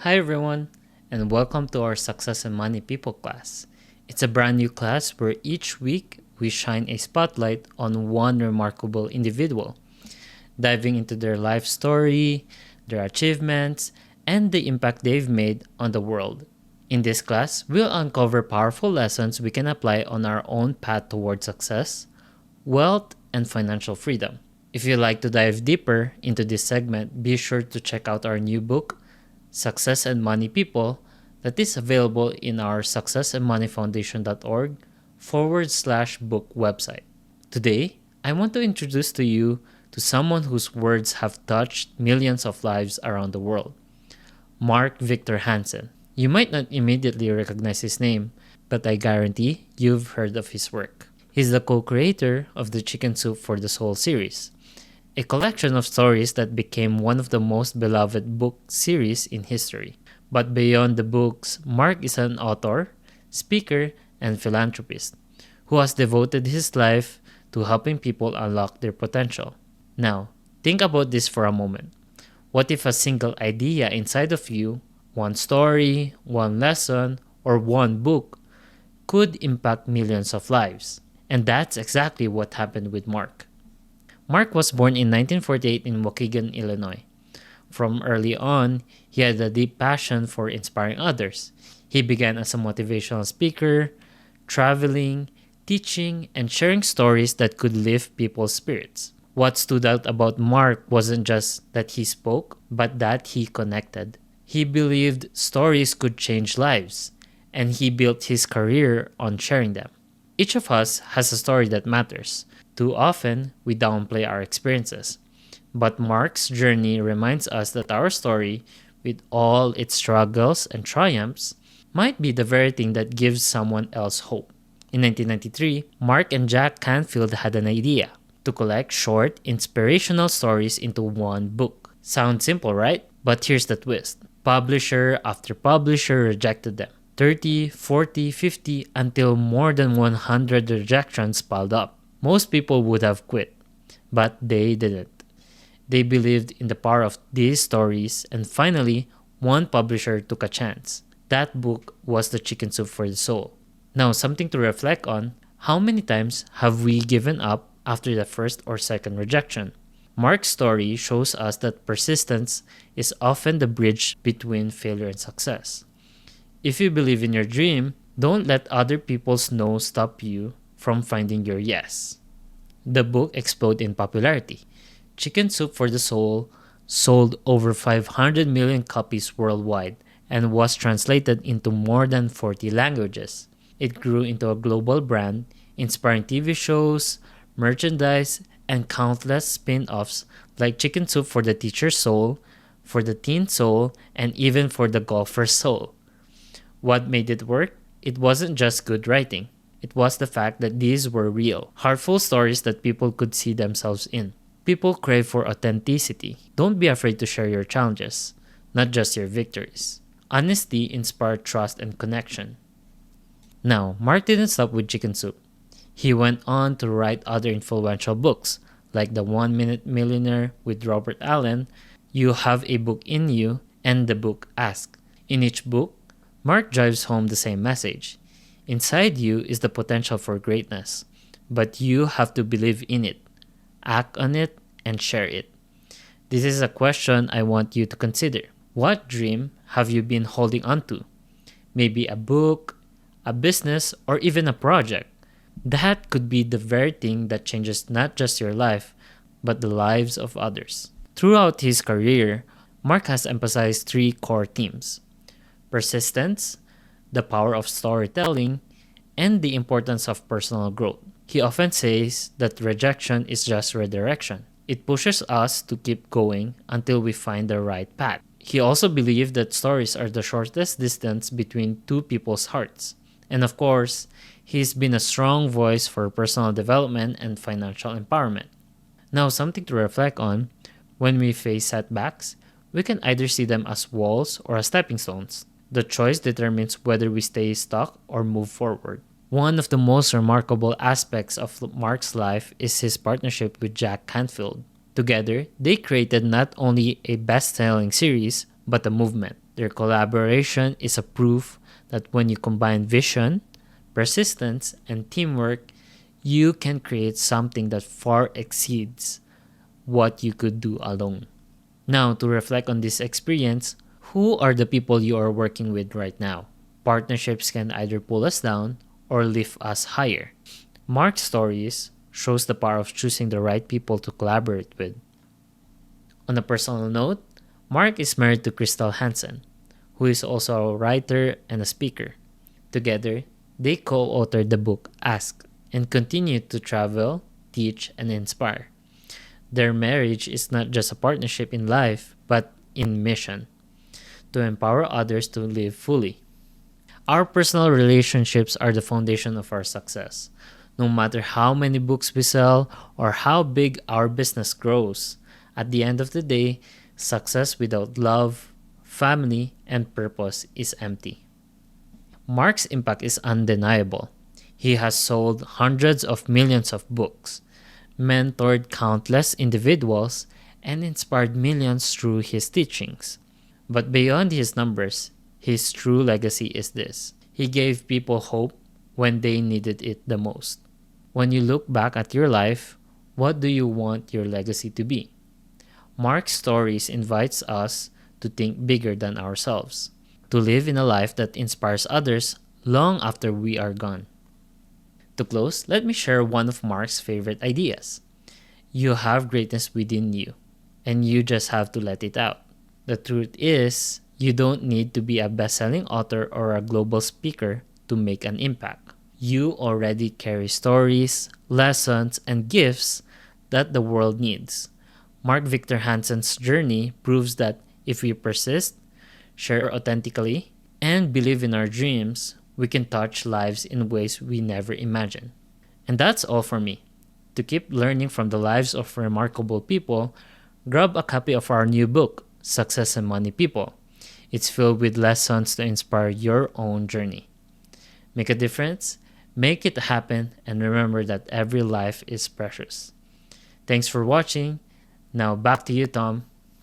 Hi everyone, and welcome to our Success and Money People class. It's a brand new class where each week we shine a spotlight on one remarkable individual, diving into their life story, their achievements, and the impact they've made on the world. In this class, we'll uncover powerful lessons we can apply on our own path towards success, wealth, and financial freedom. If you'd like to dive deeper into this segment, be sure to check out our new book, Success and Money People, that is available in our successandmoneyfoundation.org/book website. Today, I want to introduce to you to someone whose words have touched millions of lives around the world, Mark Victor Hansen. You might not immediately recognize his name, but I guarantee you've heard of his work. He's the co-creator of the Chicken Soup for the Soul series, a collection of stories that became one of the most beloved book series in history. But beyond the books, Mark is an author, speaker, and philanthropist who has devoted his life to helping people unlock their potential. Now, think about this for a moment. What if a single idea inside of you, one story, one lesson, or one book, could impact millions of lives? And that's exactly what happened with Mark. Mark was born in 1948 in Waukegan, Illinois. From early on, he had a deep passion for inspiring others. He began as a motivational speaker, traveling, teaching, and sharing stories that could lift people's spirits. What stood out about Mark wasn't just that he spoke, but that he connected. He believed stories could change lives, and he built his career on sharing them. Each of us has a story that matters. Too often, we downplay our experiences. But Mark's journey reminds us that our story, with all its struggles and triumphs, might be the very thing that gives someone else hope. In 1993, Mark and Jack Canfield had an idea to collect short, inspirational stories into one book. Sounds simple, right? But here's the twist. Publisher after publisher rejected them. 30, 40, 50, until more than 100 rejections piled up. Most people would have quit, but they didn't. They believed in the power of these stories, and finally, one publisher took a chance. That book was The Chicken Soup for the Soul. Now, something to reflect on: how many times have we given up after the first or second rejection? Mark's story shows us that persistence is often the bridge between failure and success. If you believe in your dream, don't let other people's no stop you from finding your yes. The book exploded in popularity. Chicken Soup for the Soul sold over 500 million copies worldwide and was translated into more than 40 languages. It grew into a global brand, inspiring TV shows, merchandise, and countless spin-offs like Chicken Soup for the Teacher's Soul, for the Teen Soul, and even for the Golfer's Soul. What made it work? It wasn't just good writing. It was the fact that these were real, heartful stories that people could see themselves in. People crave for authenticity. Don't be afraid to share your challenges, not just your victories. Honesty inspired trust and connection. Now, Mark didn't stop with Chicken Soup. He went on to write other influential books, like The 1-Minute Millionaire with Robert Allen, You Have a Book in You, and the book Ask. In each book, Mark drives home the same message. Inside you is the potential for greatness, but you have to believe in it, act on it, and share it. This is a question I want you to consider. What dream have you been holding on to? Maybe a book, a business, or even a project. That could be the very thing that changes not just your life, but the lives of others. Throughout his career, Mark has emphasized three core themes: persistence, the power of storytelling, and the importance of personal growth. He often says that rejection is just redirection. It pushes us to keep going until we find the right path. He also believed that stories are the shortest distance between two people's hearts. And of course, he's been a strong voice for personal development and financial empowerment. Now, something to reflect on: when we face setbacks, we can either see them as walls or as stepping stones. The choice determines whether we stay stuck or move forward. One of the most remarkable aspects of Mark's life is his partnership with Jack Canfield. Together, they created not only a best-selling series, but a movement. Their collaboration is a proof that when you combine vision, persistence, and teamwork, you can create something that far exceeds what you could do alone. Now, to reflect on this experience, who are the people you are working with right now? Partnerships can either pull us down or lift us higher. Mark's stories shows the power of choosing the right people to collaborate with. On a personal note, Mark is married to Crystal Hansen, who is also a writer and a speaker. Together, they co-authored the book Ask and continue to travel, teach, and inspire. Their marriage is not just a partnership in life, but in mission to empower others to live fully. Our personal relationships are the foundation of our success. No matter how many books we sell or how big our business grows, at the end of the day, success without love, family, and purpose is empty. Mark's impact is undeniable. He has sold hundreds of millions of books, mentored countless individuals, and inspired millions through his teachings. But beyond his numbers, his true legacy is this: he gave people hope when they needed it the most. When you look back at your life, what do you want your legacy to be? Mark's stories invites us to think bigger than ourselves, to live in a life that inspires others long after we are gone. To close, let me share one of Mark's favorite ideas. You have greatness within you, and you just have to let it out. The truth is, you don't need to be a best-selling author or a global speaker to make an impact. You already carry stories, lessons, and gifts that the world needs. Mark Victor Hansen's journey proves that if we persist, share authentically, and believe in our dreams, we can touch lives in ways we never imagined. And that's all for me. To keep learning from the lives of remarkable people, grab a copy of our new book, Success and Money People. It's filled with lessons to inspire your own journey. Make a difference, make it happen, and remember that every life is precious. Thanks for watching. Now back to you, Tom.